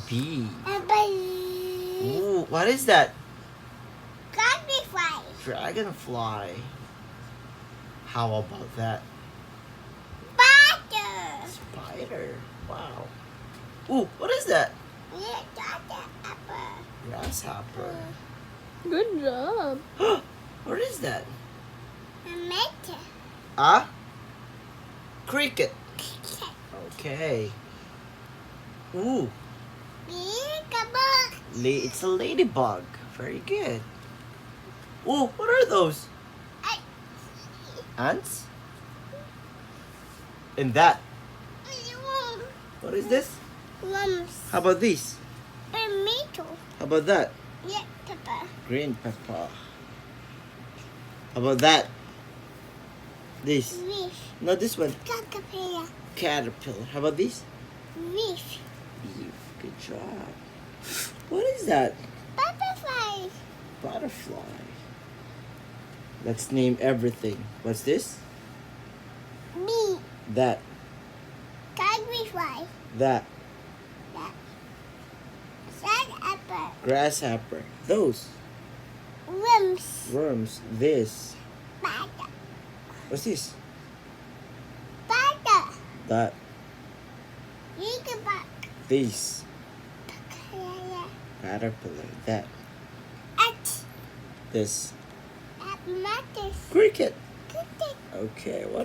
bee. A bee. Ooh, what is that? Dragonfly. Dragonfly. How about that? Spider. Spider. Wow. Ooh, what is that? Grasshopper. Grasshopper. Good job. What is that? A meteor. Ah? Cricket. Okay. Ooh, it's a ladybug. Very good. Ooh, what are those? Ants? And that? What is this? Worms. How about this? Tomato. How about that? Yeah, pepper. Green pepper. How about that? This? Fish. No, this one. Caterpillar. Caterpillar. How about this? Fish. Bee. Good job. What is that? Butterfly. Butterfly. Let's name everything. What's this? Bee. That. Dragonfly. That. Sandapple. Grasshopper. Those. Worms. Worms. This. Spider. What's this? Spider. That. Ladybug. This. Caterpillar. Caterpillar. That. Ant. This. Matters. Cricket. Cricket. Okay, what